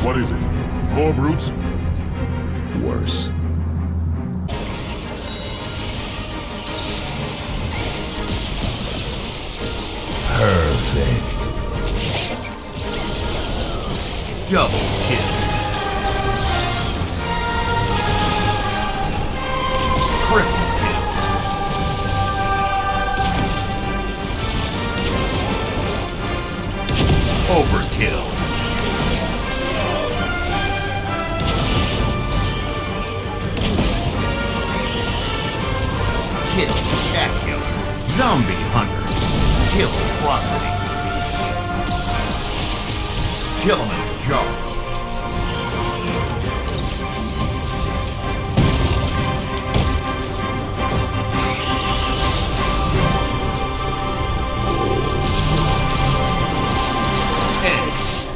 What is it? More brutes? Worse. Perfect. Double kill. Triple kill. Overkill. Kill-tacular. Zombie hunter. Kill atrocity. Kilimanjaro.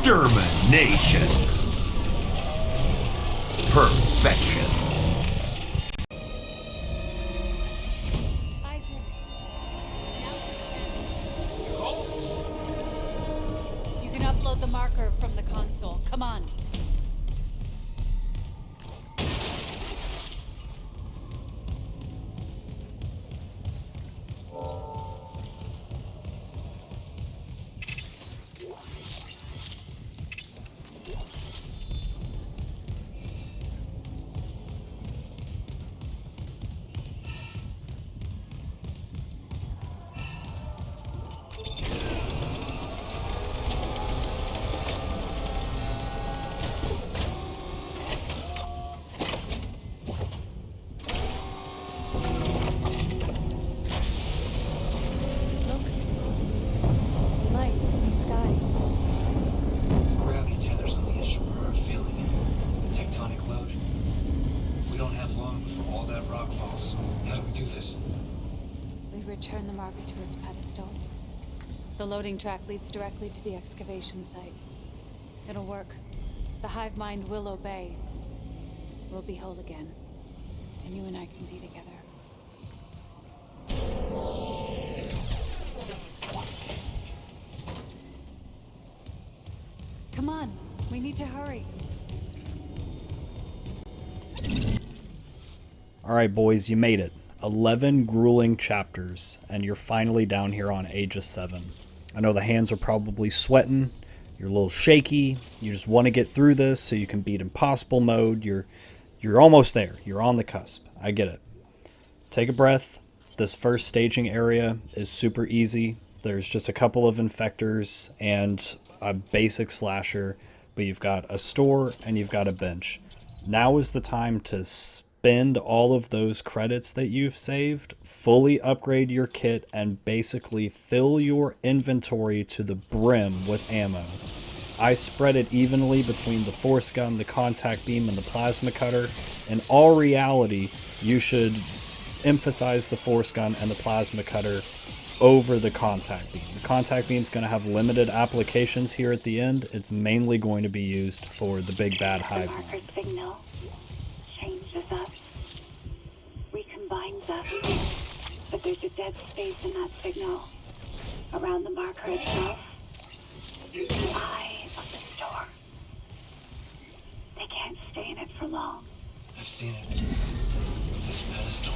Extermination. Perfection. Isaac, now's your chance. You can upload the marker from the console. Come on. Look. Light in the sky. Gravity tethers on the Ishimura are feeling it. Tectonic load. We don't have long before all that rock falls. How do we do this? We return the marker to its pedestal. The loading track leads directly to the excavation site. It'll work. The hive mind will obey. We'll be whole again. And you and I can be together. Come on, we need to hurry. Alright boys, you made it. 11 grueling chapters, and you're finally down here on Aegis 7. I know the hands are probably sweating, you're a little shaky, you just want to get through this so you can beat impossible mode. You're almost there, you're on the cusp. I get it. Take a breath. This first staging area is super easy. There's just a couple of infectors and a basic slasher, but you've got a store and you've got a bench. Now is the time to spend all of those credits that you've saved, fully upgrade your kit, and basically fill your inventory to the brim with ammo. I spread it evenly between the force gun, the contact beam, and the plasma cutter. In all reality, you should emphasize the force gun and the plasma cutter over the contact beam. The contact beam is going to have limited applications here at the end. It's mainly going to be used for the big bad hive mind. The marker signal changes us, recombines us, but there's a dead space in that signal around the marker itself. The eye of the storm. They can't stay in it for long. I've seen it. This pedestal.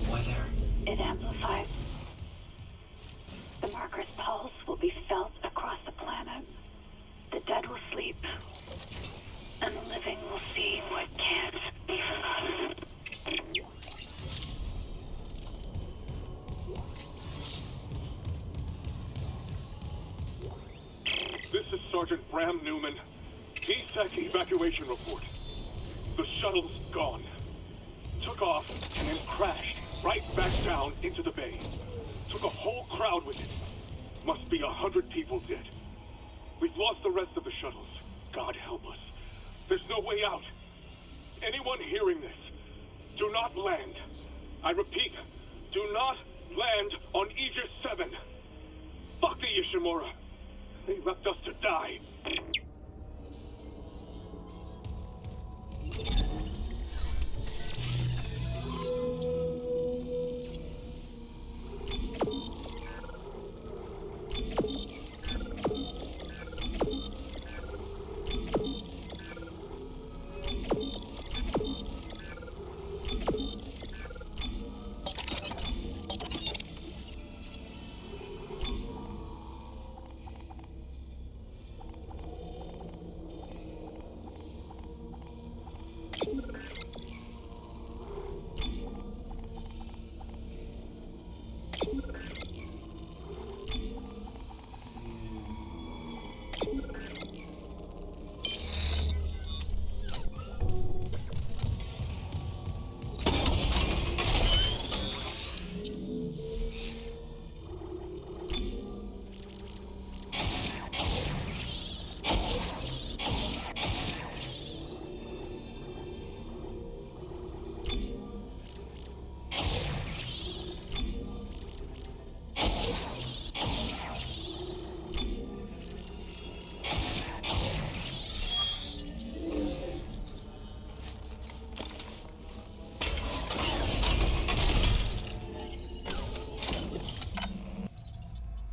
Why there? It amplifies. The marker's pulse will be felt across the planet. The dead will sleep, and the living will see what can't be forgotten. This is Sergeant Bram Newman. DSEC evacuation report. The shuttle's gone. Took off and then crashed right back down into the bay. Took a whole crowd with it. Must be 100 people dead. We've lost the rest of the shuttles. God help us. There's no way out. Anyone hearing this, do not land. I repeat, do not land on Aegis 7. Fuck the Ishimura. They left us to die.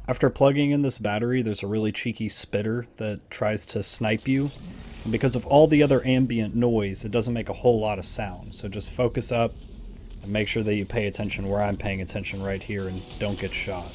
After plugging in this battery, there's a really cheeky spitter that tries to snipe you. And because of all the other ambient noise, it doesn't make a whole lot of sound. So just focus up and make sure that you pay attention where I'm paying attention right here and don't get shot.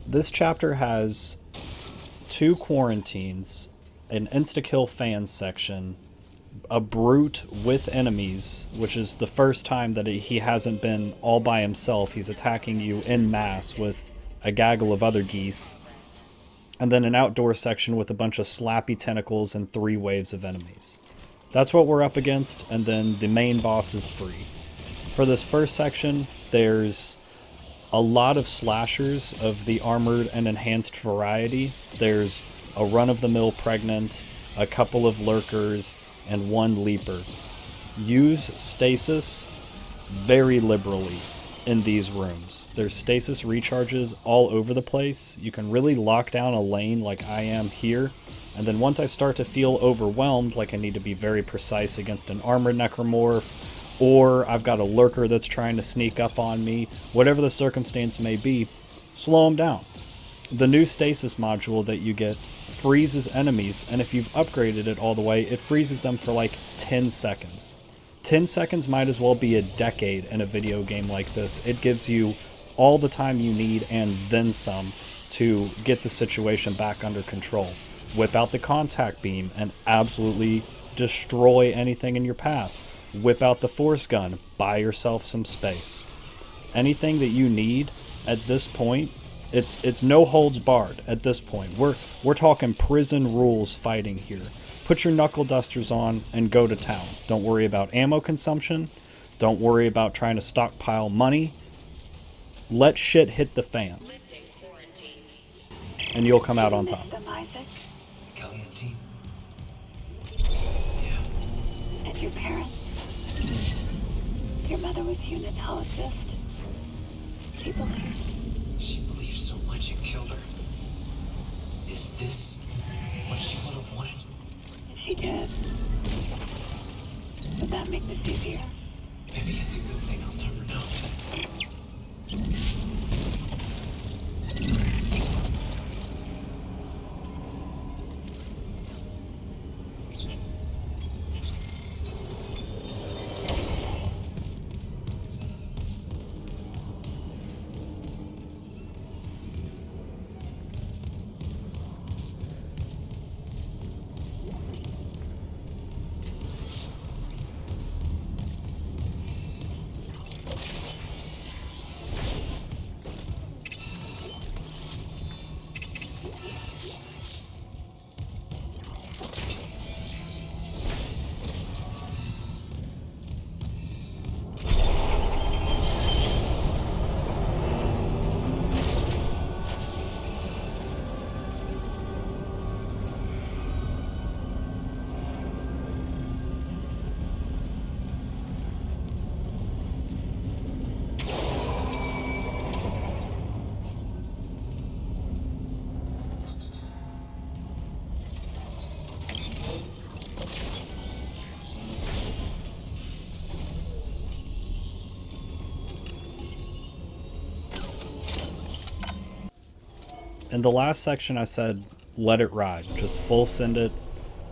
This chapter has 2 quarantines, an insta-kill fans section, a brute with enemies, which is the first time that he hasn't been all by himself. He's attacking you en masse with a gaggle of other geese, and then an outdoor section with a bunch of slappy tentacles and 3 waves of enemies. That's what we're up against, and then the main boss is free. For this first section, there's a lot of slashers of the armored and enhanced variety. There's a run-of-the-mill pregnant, a couple of lurkers, and 1 leaper. Use stasis very liberally in these rooms. There's stasis recharges all over the place. You can really lock down a lane like I am here, and then once I start to feel overwhelmed, like I need to be very precise against an armored necromorph, or I've got a lurker that's trying to sneak up on me, whatever the circumstance may be, slow them down. The new stasis module that you get freezes enemies, and if you've upgraded it all the way, it freezes them for like 10 seconds. 10 seconds might as well be a decade in a video game like this. It gives you all the time you need and then some to get the situation back under control. Whip out the contact beam and absolutely destroy anything in your path. Whip out the force gun, buy yourself some space. Anything that you need at this point, it's no holds barred at this point. We're talking prison rules fighting here. Put your knuckle dusters on and go to town. Don't worry about ammo consumption. Don't worry about trying to stockpile money. Let shit hit the fan. And you'll come out on top. Kelly and team. And your parents? Your mother was unitologist. She believed. She believed so much it killed her. Is this what she would have wanted? She did. Would that make this easier? Maybe it's a good thing I'll never know. In the last section I said, let it ride. Just full send it.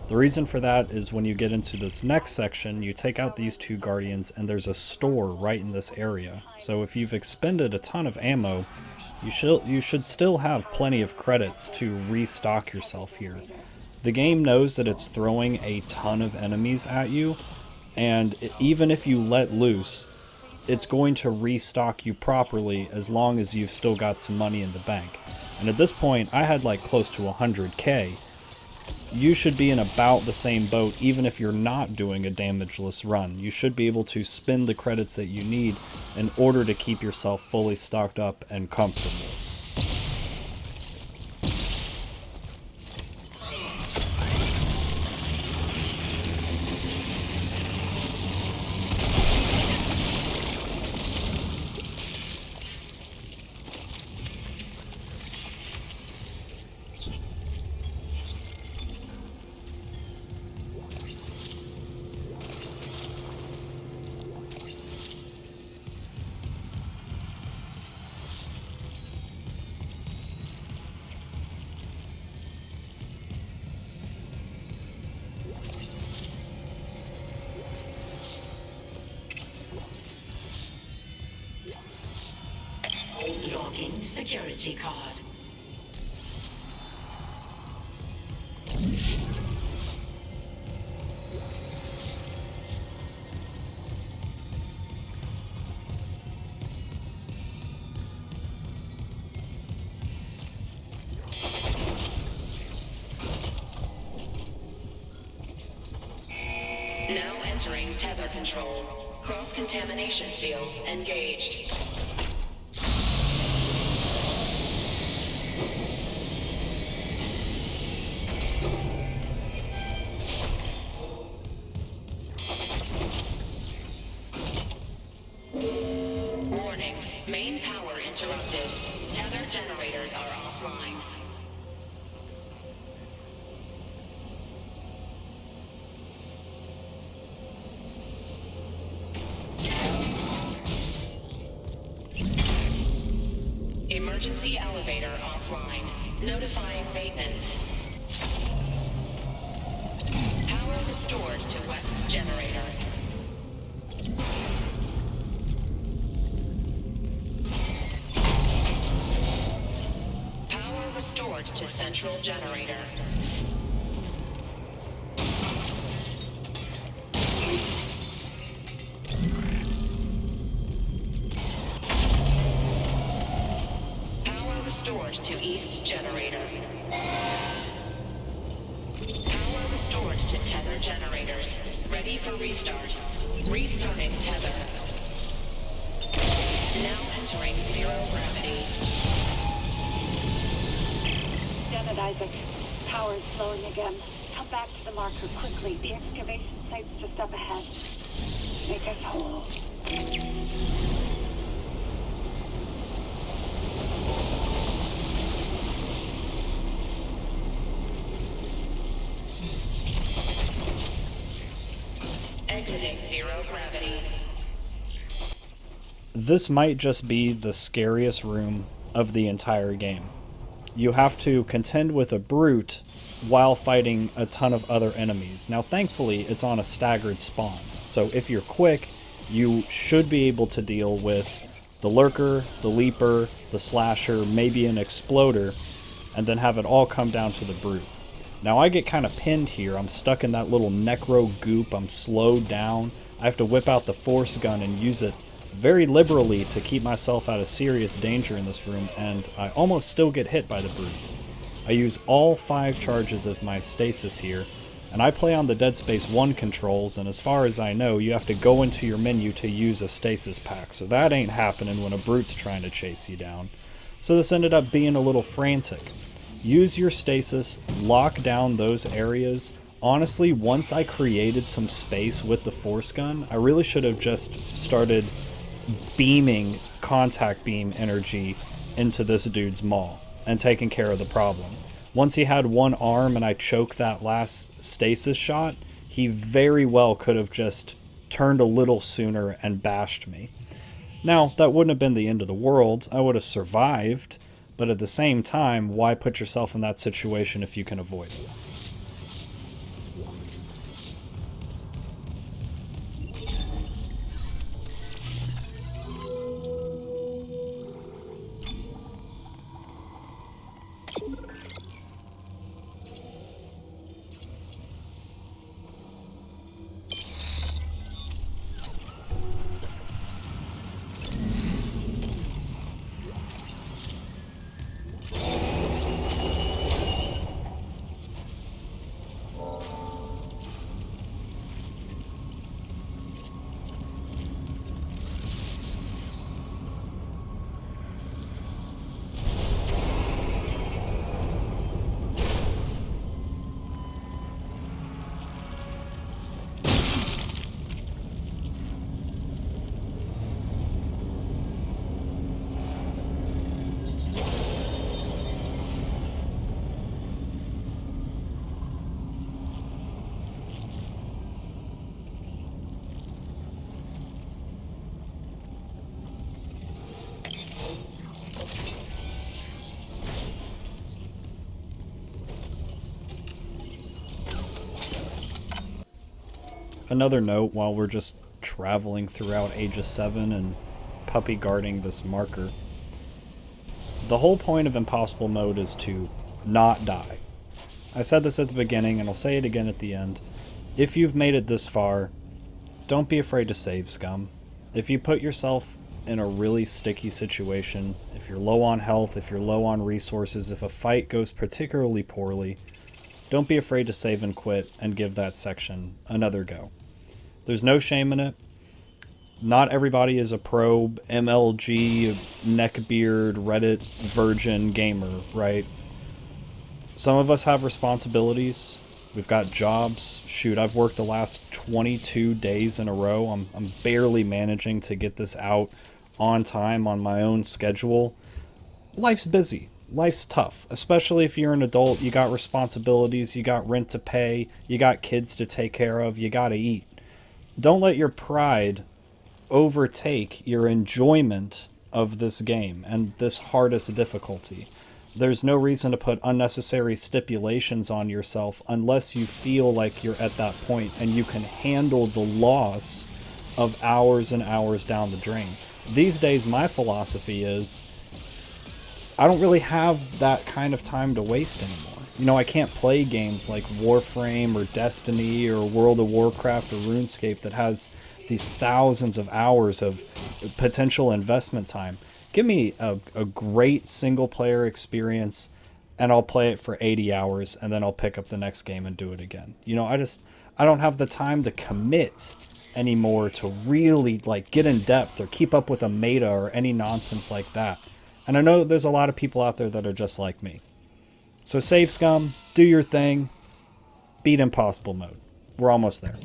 The reason for that is when you get into this next section, you take out these two guardians and there's a store right in this area. So if you've expended a ton of ammo, you should still have plenty of credits to restock yourself here. The game knows that it's throwing a ton of enemies at you, and even if you let loose, it's going to restock you properly as long as you've still got some money in the bank. And at this point, I had like close to 100k. You should be in about the same boat even if you're not doing a damageless run. You should be able to spend the credits that you need in order to keep yourself fully stocked up and comfortable. Logging security card. Now entering tether control. Cross-contamination field engaged. Warning. Main power interrupted. Tether generators are offline. Emergency elevator offline. Notifying maintenance. Power restored to west generator. Power restored to central generator. Power restored to east generator. Power restored to tether generators. Ready for restart. Restarting tether. Now entering zero gravity. Damn it, Isaac. Power's slowing again. Come back to the marker quickly. The excavation site's just up ahead. Make us whole. Exiting zero gravity. This might just be the scariest room of the entire game. You have to contend with a brute while fighting a ton of other enemies. Now thankfully it's on a staggered spawn, so if you're quick, you should be able to deal with the lurker, the leaper, the slasher, maybe an exploder, and then have it all come down to the brute. Now I get kind of pinned here. I'm stuck in that little necro goop. I'm slowed down. I have to whip out the force gun and use it very liberally to keep myself out of serious danger in this room, and I almost still get hit by the brute. I use all 5 charges of my stasis here, and I play on the Dead Space 1 controls, and as far as I know, you have to go into your menu to use a stasis pack, so that ain't happening when a brute's trying to chase you down. So this ended up being a little frantic. Use your stasis, lock down those areas. Honestly, once I created some space with the force gun, I really should have just started beaming contact beam energy into this dude's maw and taken care of the problem. Once he had one arm and I choked that last stasis shot, he very well could have just turned a little sooner and bashed me. Now, that wouldn't have been the end of the world. I would have survived, but at the same time, why put yourself in that situation if you can avoid it? Another note while we're just traveling throughout Aegis 7 and puppy guarding this marker. The whole point of impossible mode is to not die. I said this at the beginning and I'll say it again at the end. If you've made it this far, don't be afraid to save, scum. If you put yourself in a really sticky situation, if you're low on health, if you're low on resources, if a fight goes particularly poorly, don't be afraid to save and quit and give that section another go. There's no shame in it. Not everybody is a pro MLG, neckbeard, Reddit virgin gamer, right? Some of us have responsibilities. We've got jobs. Shoot, I've worked the last 22 days in a row. I'm barely managing to get this out on time on my own schedule. Life's busy. Life's tough, especially if you're an adult. You got responsibilities, you got rent to pay, you got kids to take care of, you gotta eat. Don't let your pride overtake your enjoyment of this game and this hardest difficulty. There's no reason to put unnecessary stipulations on yourself unless you feel like you're at that point and you can handle the loss of hours and hours down the drain. These days, my philosophy is I don't really have that kind of time to waste anymore. You know, I can't play games like Warframe or Destiny or World of Warcraft or RuneScape that has these thousands of hours of potential investment time. Give me a great single player experience and I'll play it for 80 hours and then I'll pick up the next game and do it again. You know, I don't have the time to commit anymore to really like get in depth or keep up with a meta or any nonsense like that. And I know that there's a lot of people out there that are just like me. So save, scum, do your thing, beat impossible mode. We're almost there.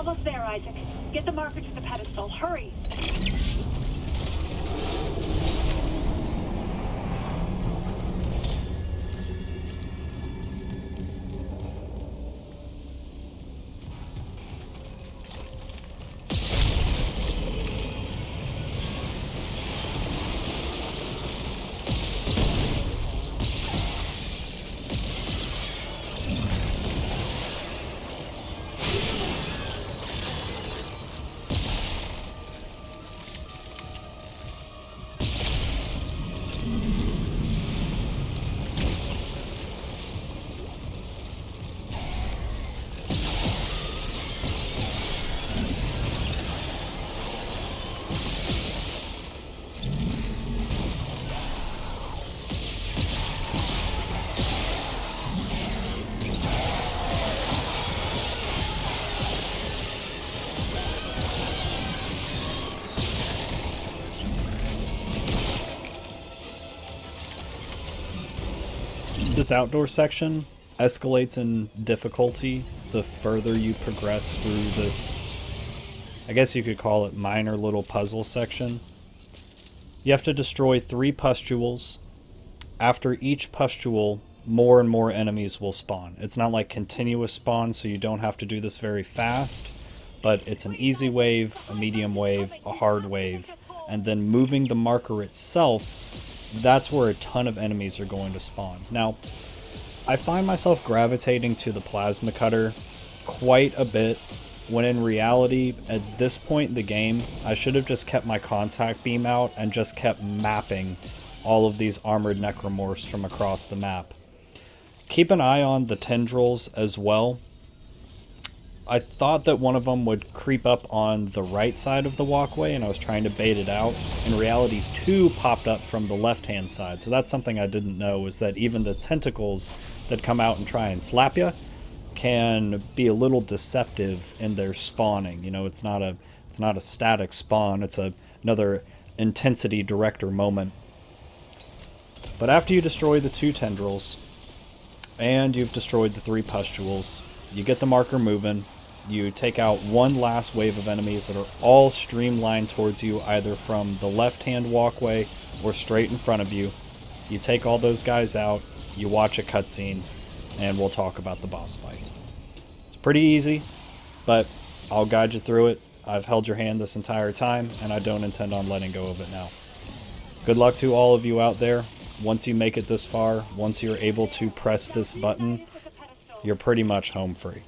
almost there, Isaac. Get the marker to the pedestal. Hurry! This outdoor section escalates in difficulty the further you progress through this, I guess you could call it, minor little puzzle section. You have to destroy 3 pustules. After each pustule, more and more enemies will spawn. It's not like continuous spawn, so you don't have to do this very fast, but it's an easy wave, a medium wave, a hard wave, and then moving the marker itself, that's where a ton of enemies are going to spawn. Now, I find myself gravitating to the plasma cutter quite a bit, when in reality, at this point in the game, I should have just kept my contact beam out and just kept mapping all of these armored necromorphs from across the map. Keep an eye on the tendrils as well. I thought that one of them would creep up on the right side of the walkway, and I was trying to bait it out. In reality, 2 popped up from the left-hand side, so that's something I didn't know, is that even the tentacles that come out and try and slap you can be a little deceptive in their spawning. You know, it's not a static spawn, it's another intensity director moment. But after you destroy the 2 tendrils, and you've destroyed the 3 pustules, you get the marker moving, you take out one last wave of enemies that are all streamlined towards you, either from the left-hand walkway or straight in front of you. You take all those guys out, you watch a cutscene, and we'll talk about the boss fight. It's pretty easy, but I'll guide you through it. I've held your hand this entire time, and I don't intend on letting go of it now. Good luck to all of you out there. Once you make it this far, once you're able to press this button, you're pretty much home free.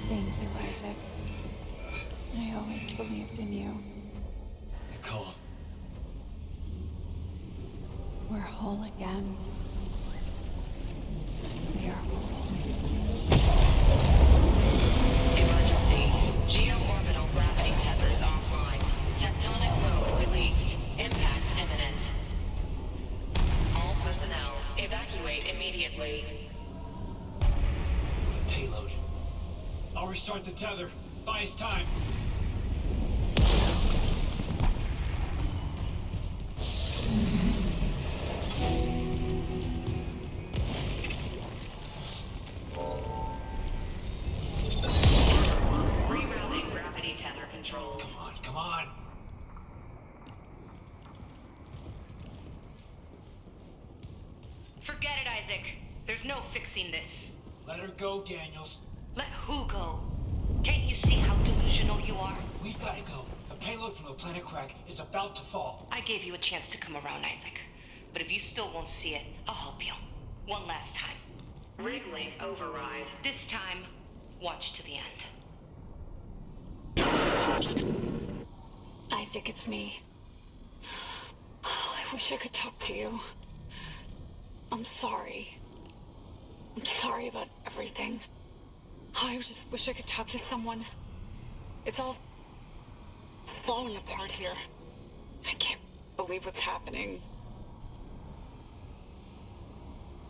Thank you, Isaac. I always believed in you. Nicole. We're whole again. We are whole. Emergency. Geo-orbital gravity tethers offline. Tectonic load released. Impact imminent. All personnel, evacuate immediately. Payload. I'll restart the tether. Buy us time. Rerouting gravity tether controls. Come on, come on. Forget it, Isaac. There's no fixing this. Let her go, Daniels. Let who go? Can't you see how delusional you are? We've got to go. The payload from the planet crack is about to fall. I gave you a chance to come around, Isaac. But if you still won't see it, I'll help you. One last time. Rig link override. This time, watch to the end. Isaac, it's me. I wish I could talk to you. I'm sorry. I'm sorry about everything. I just wish I could talk to someone. It's all falling apart here. I can't believe what's happening.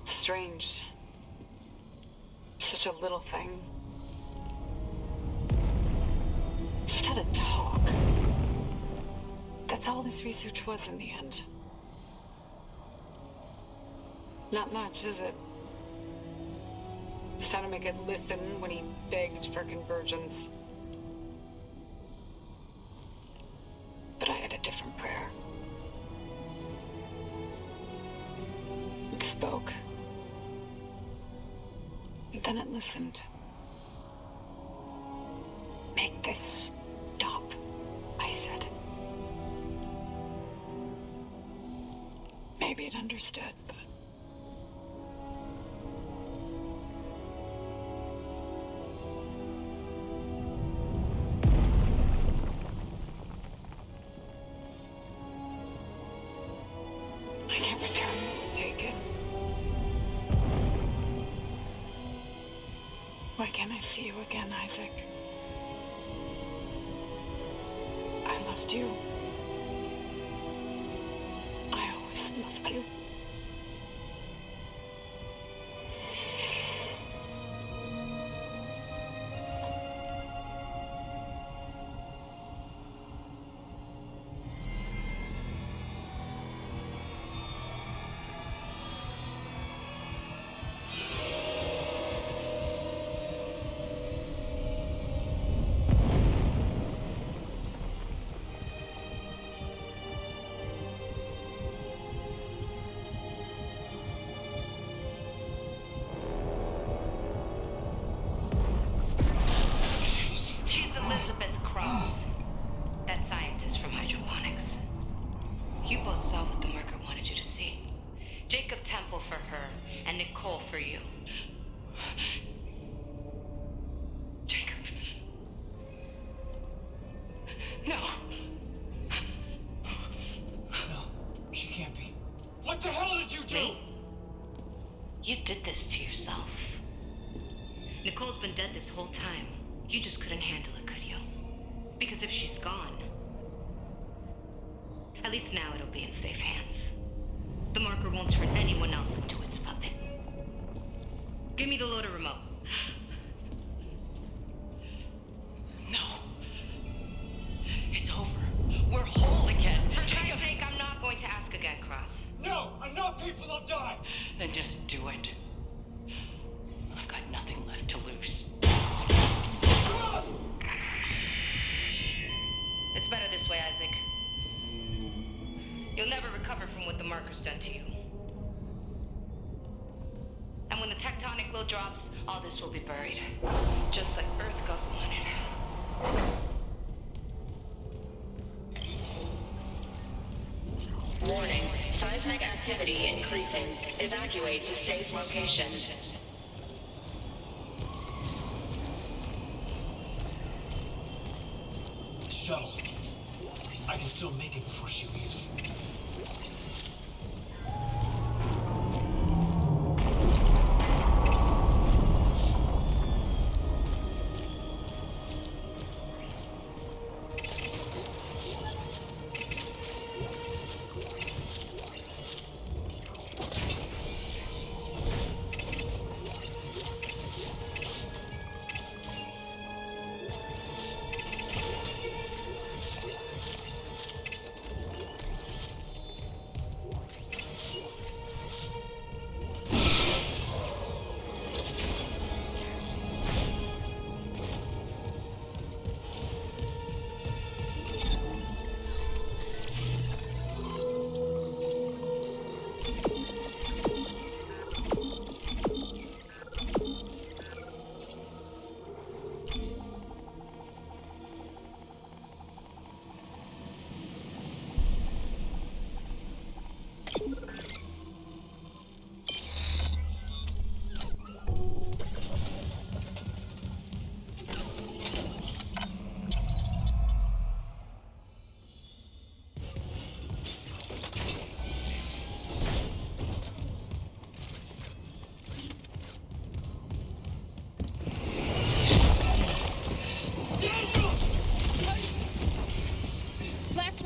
Strange. Such a little thing. Just had a talk. That's all this research was in the end. Not much, is it? Just how to make it listen when he begged for convergence. But I had a different prayer. It spoke. And then it listened. Make this stop, I said. Maybe it understood, but... I can't return what was taken. Why can't I see you again, Isaac? I loved you. I always loved you. Nicole's been dead this whole time. You just couldn't handle it, could you? Because if she's gone, at least now it'll be in safe hands. The marker won't turn anyone else into its puppet. Give me the loader remote. No. It's over. We're whole again. For Christ's sake, I'm not going to ask again, Cross. No! Enough people have died! Then just do it. I've got nothing left to lose. Cross! It's better this way, Isaac. You'll never recover from what the marker's done to you. And when the tectonic load drops, all this will be buried. Just like Earth God wanted. Warning. Seismic activity increasing. Evacuate to safe location. Shuttle. I can still make it before she leaves.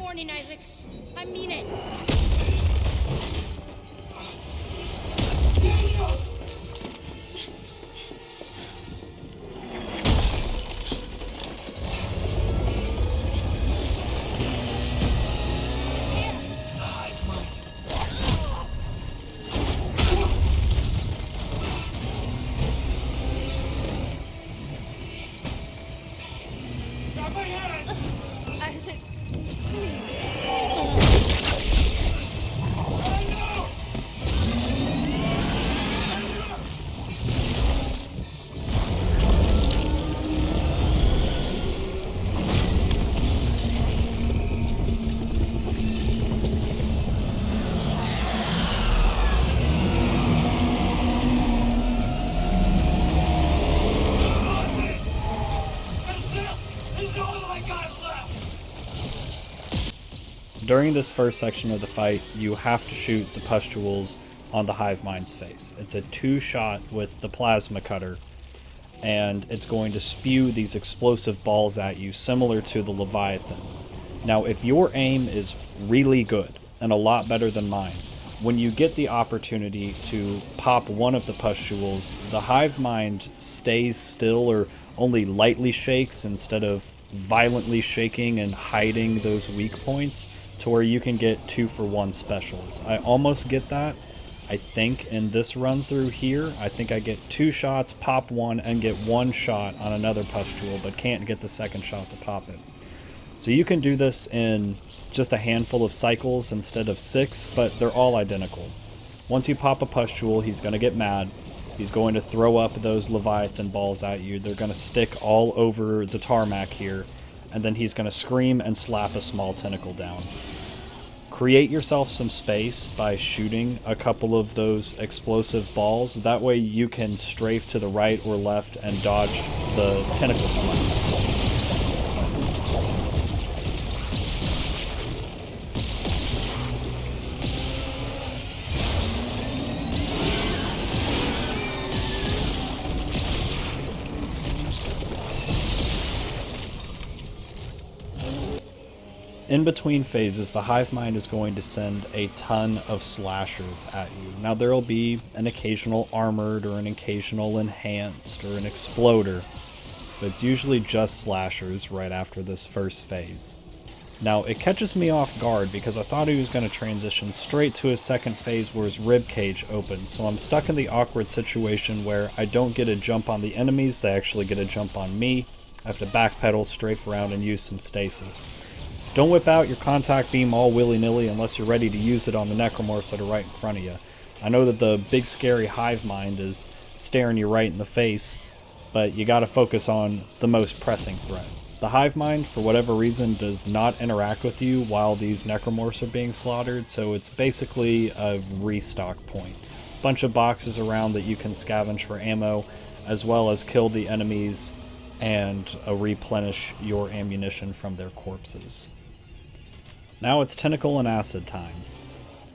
warning, Isaac. I mean it. Isaac. During this first section of the fight, you have to shoot the pustules on the hive mind's face. It's a 2-shot with the plasma cutter, and it's going to spew these explosive balls at you, similar to the Leviathan. Now, if your aim is really good, and a lot better than mine, when you get the opportunity to pop one of the pustules, the hive mind stays still or only lightly shakes instead of violently shaking and hiding those weak points, to where you can get 2-for-1 specials. I almost get that, I think, in this run through here. I think I get 2 shots, pop one, and get 1 shot on another pustule, but can't get the second shot to pop it. So you can do this in just a handful of cycles instead of 6, but they're all identical. Once you pop a pustule, he's going to get mad. He's going to throw up those Leviathan balls at you. They're going to stick all over the tarmac here, and then he's going to scream and slap a small tentacle down. Create yourself some space by shooting a couple of those explosive balls. That way you can strafe to the right or left and dodge the tentacle slap. In between phases, the hive mind is going to send a ton of slashers at you. Now there will be an occasional armored or an occasional enhanced or an exploder, but it's usually just slashers right after this first phase. Now it catches me off guard because I thought he was going to transition straight to his second phase where his rib cage opens, so I'm stuck in the awkward situation where I don't get a jump on the enemies, they actually get a jump on me. I have to backpedal, strafe around, and use some stasis. Don't whip out your contact beam all willy-nilly unless you're ready to use it on the necromorphs that are right in front of you. I know that the big scary hive mind is staring you right in the face, but you gotta focus on the most pressing threat. The hive mind, for whatever reason, does not interact with you while these necromorphs are being slaughtered, so it's basically a restock point. Bunch of boxes around that you can scavenge for ammo, as well as kill the enemies and replenish your ammunition from their corpses. Now it's tentacle and acid time.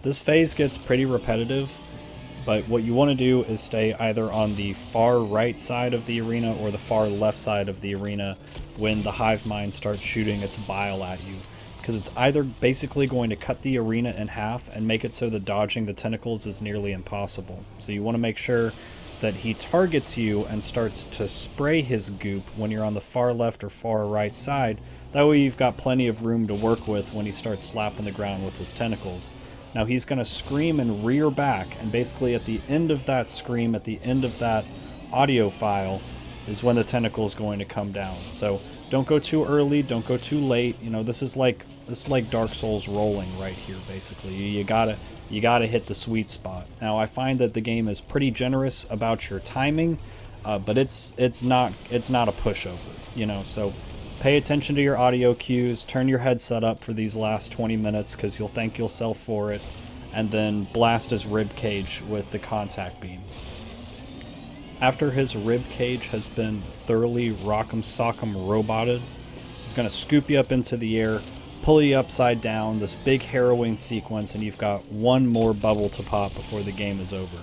This phase gets pretty repetitive, but what you want to do is stay either on the far right side of the arena or the far left side of the arena when the hive mind starts shooting its bile at you, because it's either basically going to cut the arena in half and make it so that dodging the tentacles is nearly impossible. So you want to make sure that he targets you and starts to spray his goop when you're on the far left or far right side. That way you've got plenty of room to work with when he starts slapping the ground with his tentacles. Now he's going to scream and rear back, and basically at the end of that scream, at the end of that audio file, is when the tentacle is going to come down. So don't go too early, don't go too late. You know, this is like Dark Souls rolling right here, basically. You gotta hit the sweet spot. Now I find that the game is pretty generous about your timing, but it's not a pushover, you know. So pay attention to your audio cues, turn your headset up for these last 20 minutes because you'll thank yourself for it, and then blast his rib cage with the contact beam. After his rib cage has been thoroughly rock'em sock'em roboted, he's going to scoop you up into the air, pull you upside down, this big harrowing sequence, and you've got one more bubble to pop before the game is over.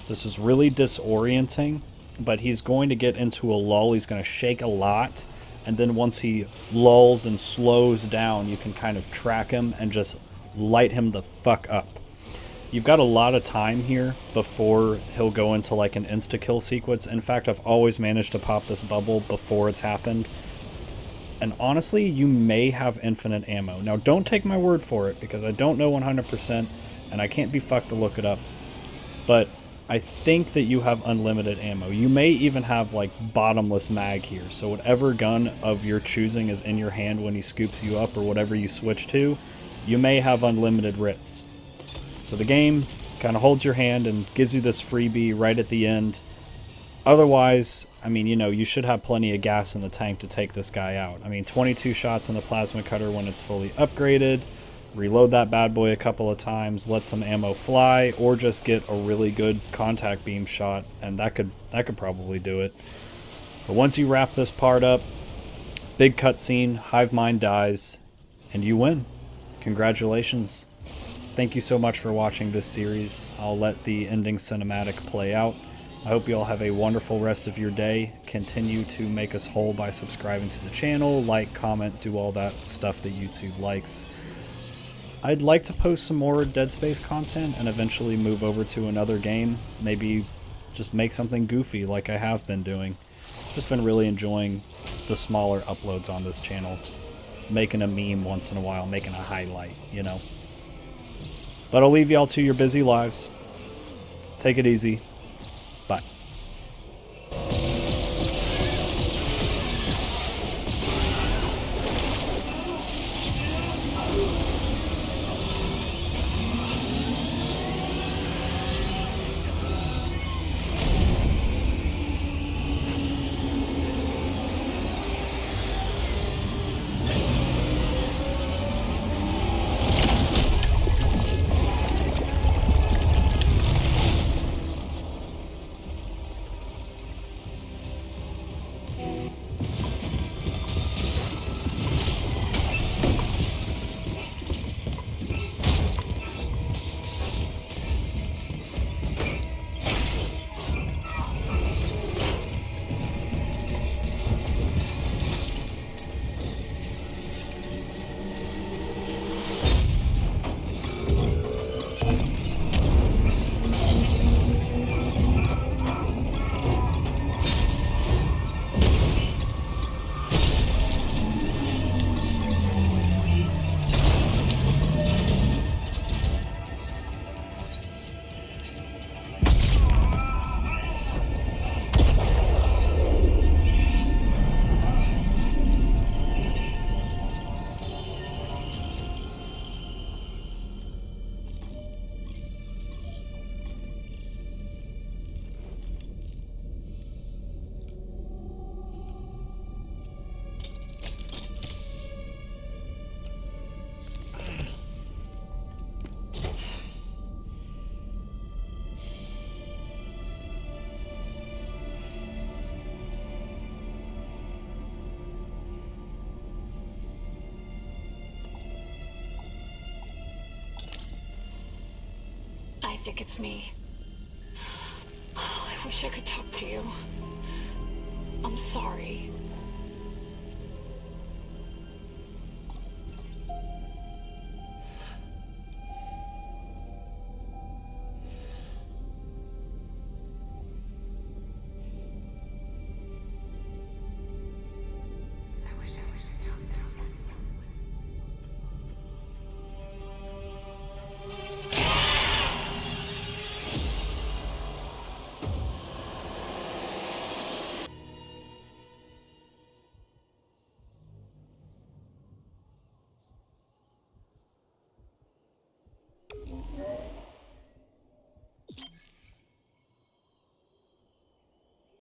This is really disorienting, but he's going to get into a lull. He's going to shake a lot, and then once he lulls and slows down, you can kind of track him and just light him the fuck up. You've got a lot of time here before he'll go into like an insta-kill sequence. In fact, I've always managed to pop this bubble before it's happened. And honestly, you may have infinite ammo. Now, don't take my word for it, because I don't know 100%, and I can't be fucked to look it up. But I think that you have unlimited ammo. You may even have like bottomless mag here. So whatever gun of your choosing is in your hand when he scoops you up, or whatever you switch to, you may have unlimited writs. So the game kind of holds your hand and gives you this freebie right at the end. Otherwise, I mean, you know, you should have plenty of gas in the tank to take this guy out. I mean, 22 shots in the plasma cutter when it's fully upgraded. Reload that bad boy a couple of times, let some ammo fly, or just get a really good contact beam shot, and that could probably do it. But once you wrap this part up, big cutscene, hive mind dies, and you win. Congratulations. Thank you so much for watching this series. I'll let the ending cinematic play out. I hope you all have a wonderful rest of your day. Continue to make us whole by subscribing to the channel, like, comment, do all that stuff that YouTube likes. I'd like to post some more Dead Space content and eventually move over to another game. Maybe just make something goofy like I have been doing. Just been really enjoying the smaller uploads on this channel. Just making a meme once in a while, making a highlight, you know. But I'll leave y'all to your busy lives. Take it easy. Bye. Isaac, it's me. Oh, I wish I could talk to you. I'm sorry. I